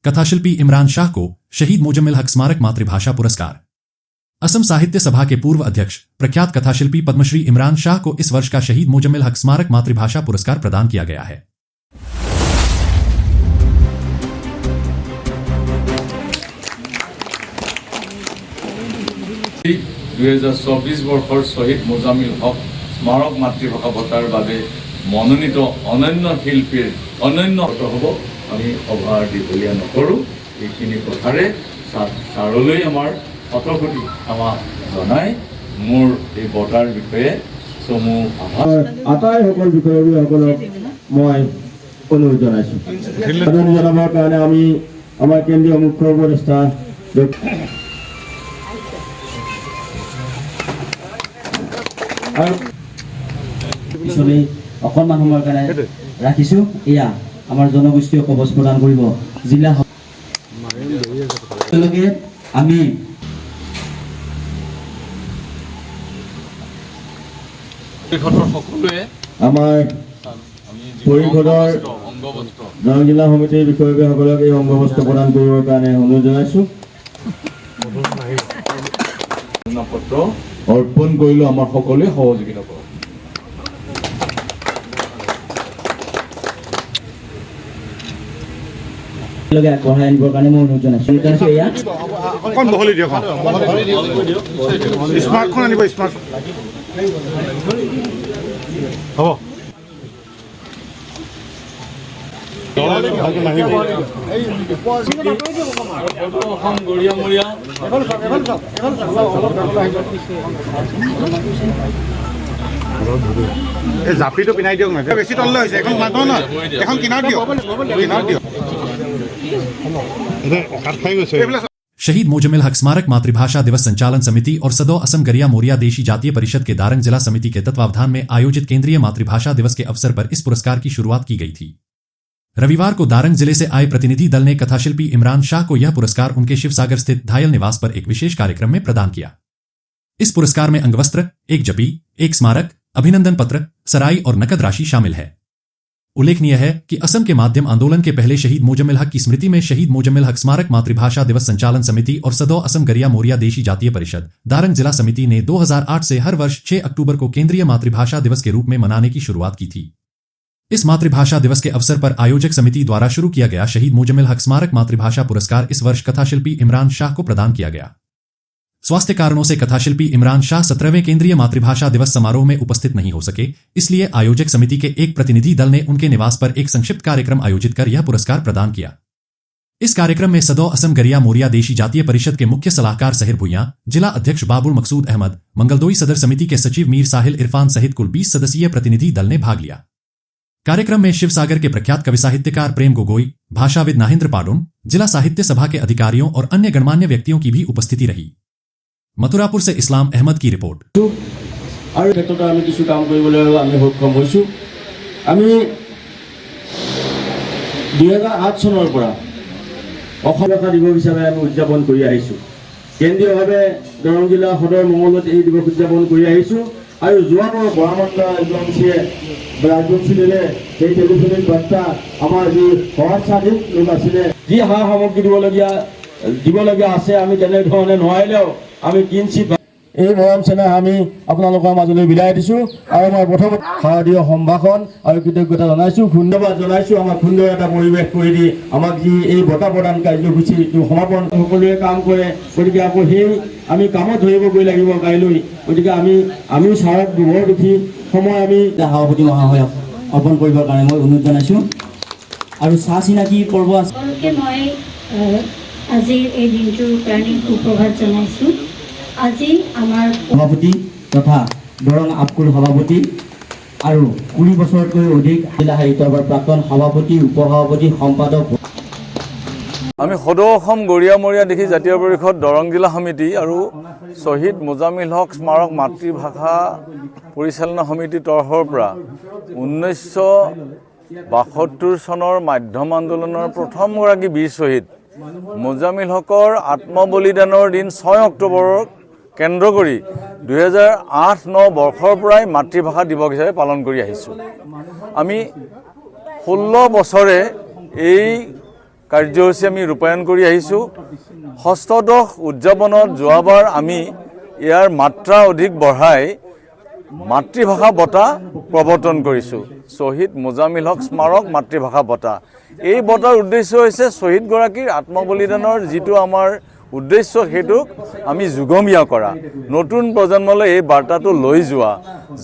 कथाशिल्पी इमरान शाह को शहीद मोजम्मिल हक स्मारक मातृभाषा पुरस्कार। असम साहित्य सभा के पूर्व अध्यक्ष प्रख्यात कथाशिल्पी पद्मश्री इमरान शाह को इस वर्ष का शहीद मोजम्मिल हक स्मारक मातृभाषा पुरस्कार प्रदान किया गया है। বৰ্ষৰ শহীদ মোজামিল হক স্মাৰক মাতৃভাষা বঁটাৰ বাবে মনোনীত অনন্য শিল্পীৰ অনন্য হ'ব। আমি সভাৰ দীঘলীয়া নকৰোঁ, এইখিনি কথাৰে ছাৰলৈ আমাৰ শতকোটি ক্ষমা জনাই মোৰ এই বঁটাৰ বিষয়ে চমু আটাইসকল বিষয়ববীয়াসকলক মই অনুৰোধ জনাইছোঁ। আদৰণি জনাবৰ কাৰণে আমি আমাৰ কেন্দ্ৰীয় মুখ্য উপদেষ্টা পিছলৈ অকণমান সময়ৰ কাৰণে ৰাখিছোঁ। এয়া আমাৰ জনগোষ্ঠীয় কবচ প্ৰদান কৰিব জিলা একেলগে আমি সকলোৱে আমাৰ পৰিষদৰ দৰং জিলা সমিতিৰ বিষয়ববীয়াসকলক এই অংগবস্ত্ৰ প্ৰদান কৰিবৰ কাৰণে অনুৰোধ জনাইছোঁ। পত্ৰ অৰ্পণ কৰিলোঁ, আমাৰ সকলোৱে সহযোগিতা কৰক। আগবঢ়াই আনিবৰ কাৰণে মই অনুৰোধ জনাইছোঁ। জাপিটো পিনাই দিয়ক না, বেছি তললৈ হৈছে, এখন মানুহ ন এখন কিনাৰ দিয়ক, কিনাৰ দিয়ক। शहीद मोजम्मिल हक स्मारक मातृभाषा दिवस संचालन समिति और सदो असम गरिया मोरिया देशी जातीय परिषद के दारंग जिला समिति के तत्वावधान में आयोजित केंद्रीय मातृभाषा दिवस के अवसर पर इस पुरस्कार की शुरुआत की गई थी। रविवार को दारंग जिले से आए प्रतिनिधि दल ने कथाशिल्पी इमरान शाह को यह पुरस्कार उनके शिवसागर स्थित धायल निवास पर एक विशेष कार्यक्रम में प्रदान किया। इस पुरस्कार में अंगवस्त्र, एक जपी, एक स्मारक, अभिनंदन पत्र, सराई और नकद राशि शामिल है। उल्लेखनीय है कि असम के माध्यम आंदोलन के पहले शहीद मोजम्मिल हक की स्मृति में शहीद मोजम्मिल हक स्मारक मातृभाषा दिवस संचालन समिति और सदो असम गरिया मोरिया देशी जातीय परिषद दारंग जिला समिति ने 2008 से हर वर्ष 6 अक्टूबर को केंद्रीय मातृभाषा दिवस के रूप में मनाने की शुरुआत की थी। इस मातृभाषा दिवस के अवसर पर आयोजक समिति द्वारा शुरू किया गया शहीद मोजम्मिल हक स्मारक मातृभाषा पुरस्कार इस वर्ष कथाशिल्पी इमरान शाह को प्रदान किया गया। स्वास्थ्य कारणों से कथाशिल्पी इमरान शाह 17वें केंद्रीय मातृभाषा दिवस समारोह में उपस्थित नहीं हो सके, इसलिए आयोजक समिति के एक प्रतिनिधि दल ने उनके निवास पर एक संक्षिप्त कार्यक्रम आयोजित कर यह पुरस्कार प्रदान किया। इस कार्यक्रम में सदो असम गरिया मोरिया देशी जातीय परिषद के मुख्य सलाहकार सहर भुइयां, जिला अध्यक्ष बाबुल मकसूद अहमद, मंगलदोई सदर समिति के सचिव मीर साहिल इरफान सहित कुल 20 सदस्यीय प्रतिनिधि दल ने भाग लिया। कार्यक्रम में शिवसागर के प्रख्यात कवि साहित्यकार प्रेम गोगोई, भाषाविद नाहेंद्र पाडुन, जिला साहित्य सभा के अधिकारियों और अन्य गणमान्य व्यक्तियों की भी उपस्थिति रही। मथुरापुर से इस्लाम अहमद की रिपोर्ट। और क्षेत्र में किछु काम करबले सक्षम হৈছো। আমি 2008 চনৰ পৰা অসম ভাষা দিৱস হিচাপে আমি উদযাপন কৰি আহিছো। কেন্দ্ৰীয়ভাৱে দৰং জিলা সদৰ মঙলত এই দিৱস উদযাপন কৰি আহিছো। আৰু যোৱাবাৰ বৰামণ্ডা এজেন্সিয়ে ৰাজ্যখনে এই টেলিফোনিক বাৰ্তা আমাৰ যি সহস্ৰাধিক লোক আছিলে যি সা সামগ্ৰী দিবলগীয়া আছে আমি তেনেধৰণে নোৱাৰিলেও আমি কিঞ্চিত এই মৰম চেনেহ আমি আপোনালোকৰ মাজলৈ বিলাই দিছোঁ। আৰু মই প্ৰথমতে শাৰদীয় সম্ভাষণ আৰু কৃতজ্ঞতা জনাইছোঁ, ধন্যবাদ জনাইছোঁ আমাক সুন্দৰ এটা পৰিৱেশ কৰি দি আমাক যি এই বঁটা প্ৰদান কাৰ্যসূচীটো সমাপন সকলোৱে কাম কৰে। গতিকে আকৌ সেই আমি কামত ধৰিবগৈ লাগিব কাইলৈ। গতিকে আমি ছাৰক দুবৰ দুখী সময় আমি সভাপতি মহাশয়ক অৰ্পণ কৰিবৰ কাৰণে মই অনুৰোধ জনাইছোঁ। আৰু চাহ চিনাকি পৰ্ব আছে। মই আজিৰ এই দিনটোৰ কাৰণে সুপ্ৰভাত জনাইছোঁ। আজি আমাৰ সভাপতি তথা দৰং আপকুৰ সভাপতি আৰু 20 বছৰতকৈ অধিক জিলা সাহিত্য সভাৰ প্ৰাক্তন সভাপতি, উপসভাপতি, সম্পাদক। আমি সদৌ অসম গৰিয়া মৰিয়া দেশী জাতীয় পৰিষদ দৰং জিলা সমিতি আৰু শহীদ মোজামিল হক স্মাৰক মাতৃভাষা পৰিচালনা সমিতিৰ তৰফৰ পৰা 1972 চনৰ মাধ্যম আন্দোলনৰ প্ৰথমগৰাকী বীৰ শ্বহীদ মোজামিল হকৰ আত্মবলিদানৰ দিন 6 অক্টোবৰক কেন্দ্ৰ কৰি 2008-9 বৰ্ষৰ পৰাই মাতৃভাষা দিৱস হিচাপে পালন কৰি আহিছোঁ। আমি 16 বছৰে এই কাৰ্যসূচী আমি ৰূপায়ণ কৰি আহিছোঁ। ষষ্ঠদশ উদযাপনত যোৱাবাৰ আমি ইয়াৰ মাত্ৰা অধিক বঢ়াই মাতৃভাষা বঁটা প্ৰৱৰ্তন কৰিছোঁ। শ্বহীদ মোজামিল হক স্মাৰক মাতৃভাষা বঁটা। এই বঁটাৰ উদ্দেশ্য হৈছে শ্বহীদগৰাকীৰ আত্মবলিদানৰ যিটো আমাৰ উদ্দেশ্য সেইটোক আমি যুগমীয়া কৰা, নতুন প্ৰজন্মলৈ এই বাৰ্তাটো লৈ যোৱা,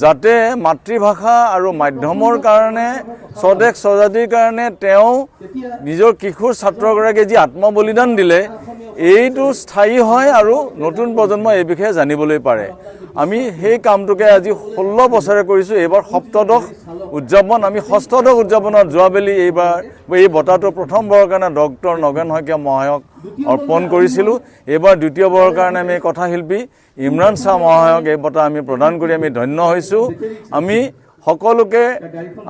যাতে মাতৃভাষা আৰু মাধ্যমৰ কাৰণে স্বদেশ স্বজাতিৰ কাৰণে তেওঁ নিজৰ কিশোৰ ছাত্ৰগৰাকীয়ে যি আত্মবলিদান দিলে এইটো স্থায়ী হয় আৰু নতুন প্ৰজন্মই এই বিষয়ে জানিবলৈ পাৰে। আমি সেই কামটোকে আজি 16 বছৰে কৰিছোঁ। এইবাৰ সপ্তদশ উদযাপন। আমি ষষ্ঠদশ উদযাপনত যোৱাবেলি এইবাৰ এই বঁটাটো প্ৰথমবাৰৰ কাৰণে ডক্টৰ নগেন শইকীয়া মহাশয়ক অৰ্পণ কৰিছিলোঁ। এইবাৰ দ্বিতীয়বাৰৰ কাৰণে আমি কথাশিল্পী ইমৰান শ্বাহ মহাশয়ক এই বঁটা আমি প্ৰদান কৰি আমি ধন্য হৈছোঁ। আমি সকলোকে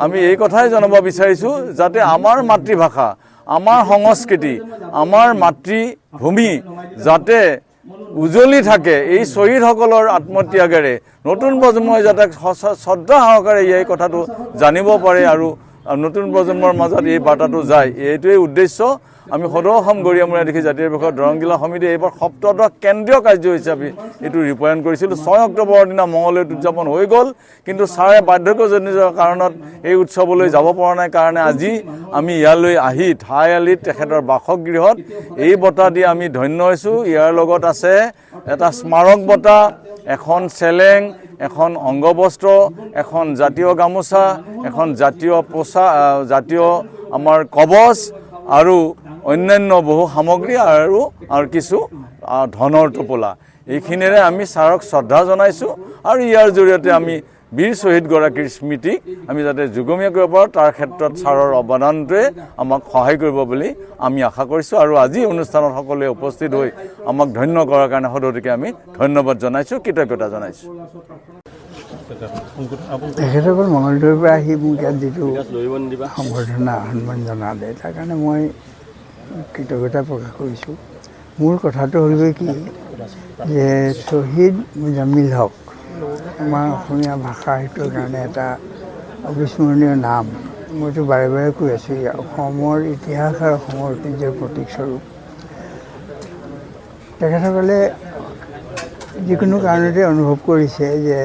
আমি এই কথাই জনাব বিচাৰিছোঁ যাতে আমাৰ মাতৃভাষা, আমাৰ সংস্কৃতি, আমাৰ মাতৃভূমি যাতে উজ্বলি থাকে, এই শ্বহীদসকলৰ আত্মত্যাগেৰে নতুন প্ৰজন্মই যাতে শ্ৰদ্ধা সহকাৰে এই কথাটো জানিব পাৰে আৰু নতুন প্ৰজন্মৰ মাজত এই বাৰ্তাটো যায়, এইটোৱেই উদ্দেশ্য। আমি সদৌ অসম গৰিয়ামূৰীয়া দিশী জাতীয় পৰিষদ দৰং জিলা সমিতিয়ে এইবাৰ সপ্তদশ কেন্দ্ৰীয় কাৰ্য হিচাপে এইটো ৰূপায়ণ কৰিছিলোঁ। 6 অক্টোবৰৰ দিনা মঙলদৈত উদযাপন হৈ গ'ল, কিন্তু ছাৰে বাৰ্ধক্যজনিত কাৰণত এই উৎসৱলৈ যাব পৰা নাই কাৰণে আজি আমি ইয়ালৈ আহি ঠাইআলিত তেখেতৰ বাসগৃহত এই বঁটা দি আমি ধন্য হৈছোঁ। ইয়াৰ লগত আছে এটা স্মাৰক বঁটা, এখন চেলেং, এখন অংগবস্ত্ৰ, এখন জাতীয় গামোচা, এখন জাতীয় আমাৰ কবচ আৰু অন্যান্য বহু সামগ্ৰী আৰু কিছু ধনৰ টোপোলা। এইখিনিৰে আমি ছাৰক শ্ৰদ্ধা জনাইছোঁ আৰু ইয়াৰ জৰিয়তে আমি বীৰ শ্বহীদগৰাকীৰ স্মৃতিক আমি যাতে যুগমীয়া কৰিব পাৰোঁ তাৰ ক্ষেত্ৰত ছাৰৰ অৱদানটোৱে আমাক সহায় কৰিব বুলি আমি আশা কৰিছোঁ। আৰু আজি অনুষ্ঠানত সকলোৱে উপস্থিত হৈ আমাক ধন্য কৰাৰ কাৰণে সদৌতিকে আমি ধন্যবাদ জনাইছোঁ, কৃতজ্ঞতা জনাইছোঁ। তেখেতসকল মঙলদৈৰ পৰা আহি মোক ইয়াত যিটো সম্বৰ্ধনা সন্মান জনালে তাৰ কাৰণে মই কৃতজ্ঞতা প্ৰকাশ কৰিছোঁ। মোৰ কথাটো হ'লগৈ কি যে শ্বহীদ মোজামিল হক আমাৰ অসমীয়া ভাষা সাহিত্যৰ কাৰণে এটা অবিস্মৰণীয় নাম। মইতো বাৰে বাৰে কৈ আছোঁ, অসমৰ ইতিহাস আৰু অসমৰ ঐতিহ্যৰ প্ৰতীকস্বৰূপ। তেখেতসকলে যিকোনো কাৰণতে অনুভৱ কৰিছে যে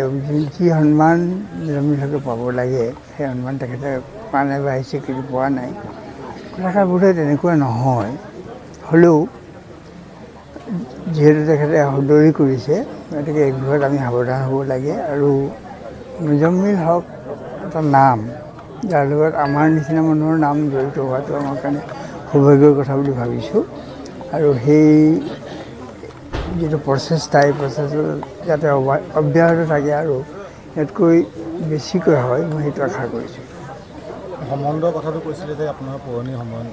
যি সন্মান মোজামিল হকে পাব লাগে সেই সন্মান তেখেতে পোৱা নাই বা স্বীকৃতি পোৱা নাই। কথাষাৰ বোধহয় তেনেকুৱা নহয়, হ'লেও যিহেতু তেখেতে সদৰি কৰিছে গতিকে এই বিষয়ত আমি সাৱধান হ'ব লাগে। আৰু মোজামিল হক এটা নাম যাৰ লগত আমাৰ নিচিনা মানুহৰ নাম জড়িত হোৱাটো আমাৰ কাৰণে সৌভাগ্যৰ কথা বুলি ভাবিছোঁ। আৰু সেই যিটো প্ৰচেষ্টা, এই প্ৰচেষ্টা যাতে অব্যাহত থাকে আৰু ইয়াতকৈ বেছিকৈ হয় মই সেইটো আশা কৰিছোঁ। সম্বন্ধৰ কথাটো কৈছিলে যে আপোনাৰ পুৰণি সম্বন্ধ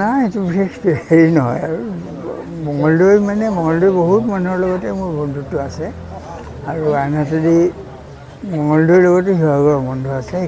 নাই, এইটো বিশেষ হেৰি নহয়। আৰু মঙলদৈ বহুত মানুহৰ লগতে মোৰ বন্ধুত্ব আছে আৰু আনহাতেদি মঙলদৈৰ লগতো শিৱসাগৰৰ বন্ধু আছে।